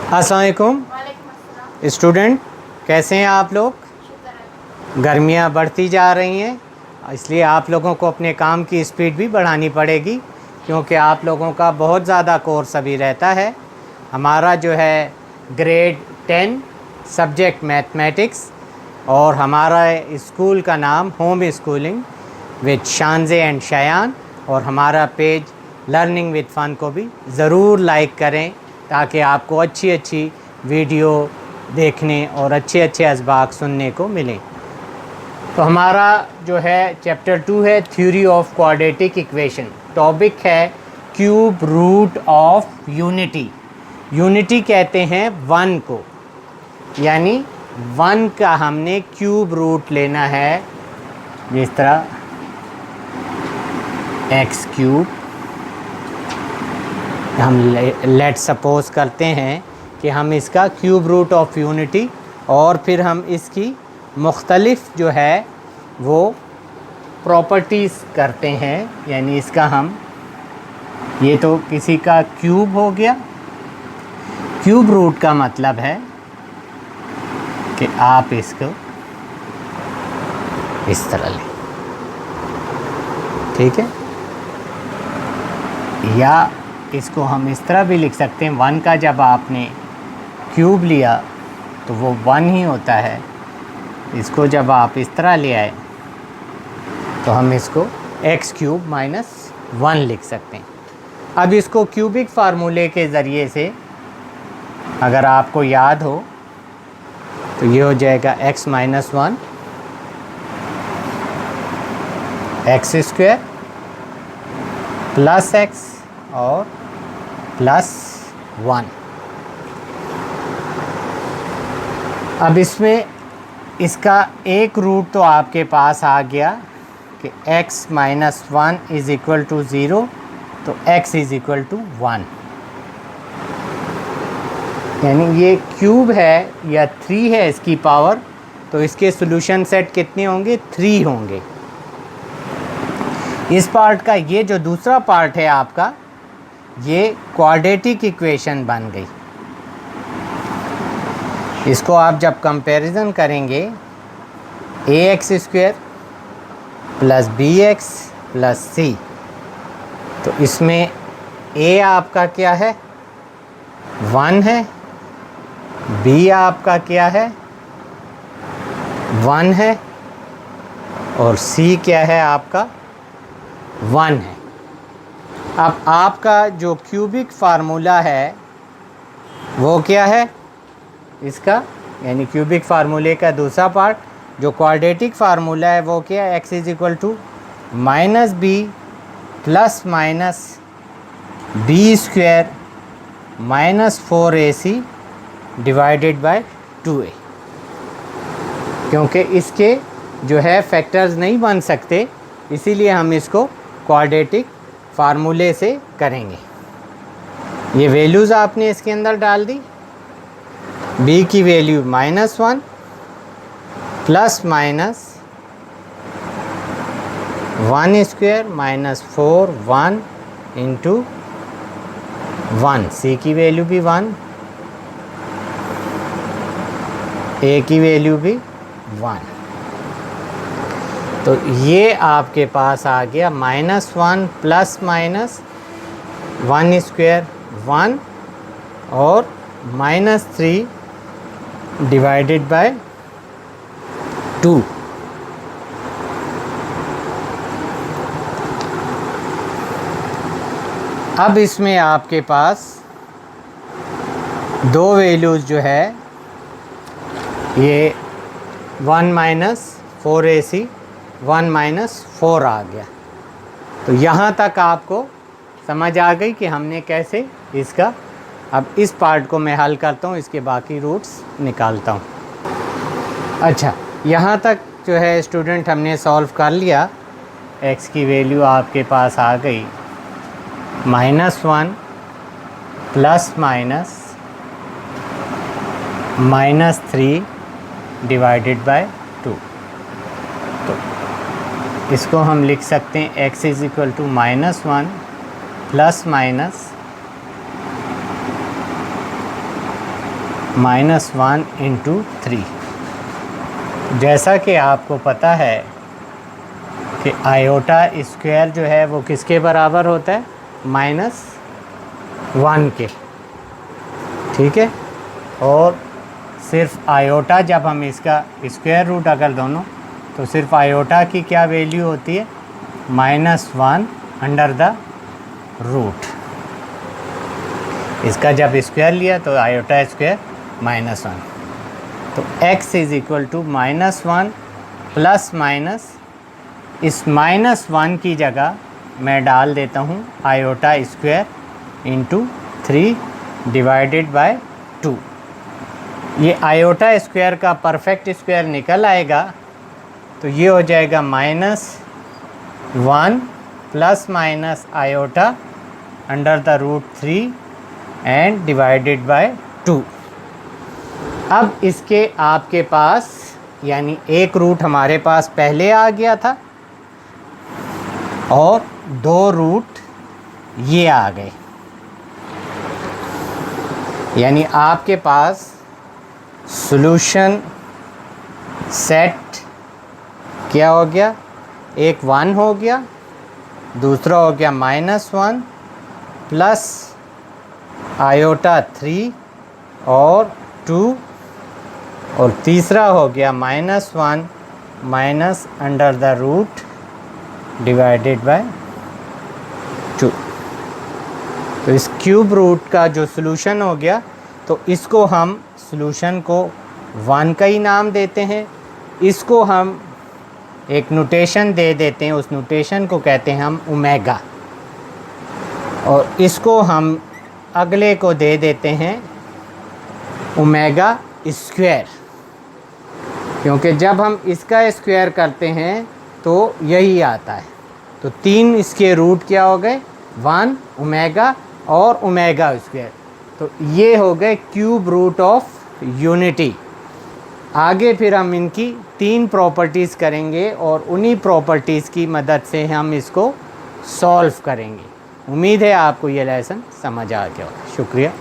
अस्सलाम वालेकुम स्टूडेंट, कैसे हैं आप लोग। गर्मियां बढ़ती जा रही हैं, इसलिए आप लोगों को अपने काम की स्पीड भी बढ़ानी पड़ेगी, क्योंकि आप लोगों का बहुत ज़्यादा कोर्स अभी रहता है। हमारा जो है ग्रेड 10 सब्जेक्ट मैथमेटिक्स, और हमारा स्कूल का नाम home schooling with Shanze and Shayan, और हमारा पेज लर्निंग विद फ़न को भी ज़रूर लाइक करें, ताकि आपको अच्छी अच्छी वीडियो देखने और अच्छे अच्छे असबाक सुनने को मिलें। तो हमारा जो है चैप्टर 2 है theory of quadratic equation. Topic है cube root of unity. Unity कहते हैं 1 को, यानी 1 का हमने क्यूब रूट लेना है, जिस तरह एक्स क्यूब। हम लेट सपोज करते हैं कि हम इसका क्यूब रूट ऑफ यूनिटी, और फिर हम इसकी मुख्तलिफ जो है वो प्रॉपर्टीज़ करते हैं, यानी इसका हम, ये तो किसी का क्यूब हो गया। क्यूब रूट का मतलब है कि आप इसको इस तरह लें, ठीक है, या इसको हम इस तरह भी लिख सकते हैं। 1 का जब आपने क्यूब लिया तो वो 1 ही होता है। इसको जब आप इस तरह ले आए तो हम इसको एक्स क्यूब माइनस 1 लिख सकते हैं। अब इसको क्यूबिक फार्मूले के ज़रिए से अगर आपको याद हो तो ये हो जाएगा x minus 1 x square plus x और प्लस 1। अब इसमें इसका एक रूट तो आपके पास आ गया कि x minus 1 is equal to 0, तो x इज़ इक्वल टू 1, यानी ये क्यूब है या 3 है इसकी पावर, तो इसके सॉल्यूशन सेट कितने होंगे, 3 होंगे। इस पार्ट का ये जो दूसरा पार्ट है आपका, ये क्वाड्रेटिक इक्वेशन बन गई। इसको आप जब कंपैरिजन करेंगे a x square plus b x plus c, तो इसमें ए आपका क्या है, 1 है, बी आपका क्या है, 1 है, और सी क्या है आपका, 1 है। अब आपका जो क्यूबिक फार्मूला है वो क्या है इसका, यानी क्यूबिक फार्मूले का दूसरा पार्ट जो क्वाड्रेटिक फार्मूला है वो क्या है, x is equal to minus b plus minus b square minus 4ac divided by 2a। क्योंकि इसके जो है फैक्टर्स नहीं बन सकते, इसीलिए हम इसको क्वाड्रेटिक फार्मूले से करेंगे। ये वैल्यूज़ आपने इसके अंदर डाल दी। b की value -1 plus minus 1 square minus 4 1 into 1, c की वैल्यू भी 1, a की वैल्यू भी 1। तो ये आपके पास आ गया -1 प्लस माइनस 1 स्क्वायर 1 और -3 डिवाइडेड बाय 2। अब इसमें आपके पास दो वैल्यूज़ जो है, ये 1 माइनस 4ac 1 माइनस 4 आ गया। तो यहाँ तक आपको समझ आ गई कि हमने कैसे इसका, अब इस पार्ट को मैं हल करता हूँ, इसके बाकी रूट्स निकालता हूँ। अच्छा, यहाँ तक जो है स्टूडेंट हमने सॉल्व कर लिया। x की वैल्यू आपके पास आ गई -1 प्लस माइनस -3 डिवाइडेड बाय 2। तो इसको हम लिख सकते हैं x is equal to -1 plus minus -1 into 3। जैसा कि आपको पता है कि आयोटा स्क्वायर जो है वो किसके बराबर होता है, -1 के, ठीक है। और सिर्फ आयोटा, जब हम इसका स्क्वायर रूट अगर दोनों, तो सिर्फ आयोटा की क्या वैल्यू होती है, -1 अंडर द रूट। इसका जब स्क्वायर लिया तो आयोटा स्क्वायर -1, तो x is equal to -1 plus minus, इस -1 की जगह मैं डाल देता हूँ iota square into 3 divided by 2। ये आयोटा स्क्वायर का परफेक्ट स्क्वायर निकल आएगा, तो ये हो जाएगा -1 plus minus iota under the root 3 and divided by 2। अब इसके आपके पास यानी एक रूट हमारे पास पहले आ गया था और 2 रूट ये आ गए, यानी आपके पास सॉल्यूशन सेट क्या हो गया, एक 1 हो गया, दूसरा हो गया -1 प्लस आयोटा 3 और 2, और तीसरा हो गया -1 minus under the root divided by 2। तो इस क्यूब रूट का जो सॉल्यूशन हो गया, तो इसको हम सॉल्यूशन को 1 का ही नाम देते हैं, इसको हम एक नोटेशन दे देते हैं, उस नोटेशन को कहते हैं हम ओमेगा, और इसको हम अगले को दे देते हैं ओमेगा स्क्वायर, क्योंकि जब हम इसका स्क्वायर करते हैं तो यही आता है। तो 3 इसके रूट क्या हो गए, 1 ओमेगा और ओमेगा स्क्वायर, तो ये हो गए क्यूब रूट ऑफ यूनिटी। आगे फिर हम इनकी 3 प्रॉपर्टीज़ करेंगे और उन्हीं प्रॉपर्टीज़ की मदद से हम इसको सॉल्व करेंगे। उम्मीद है आपको ये लेसन समझ आ गया होगा। शुक्रिया।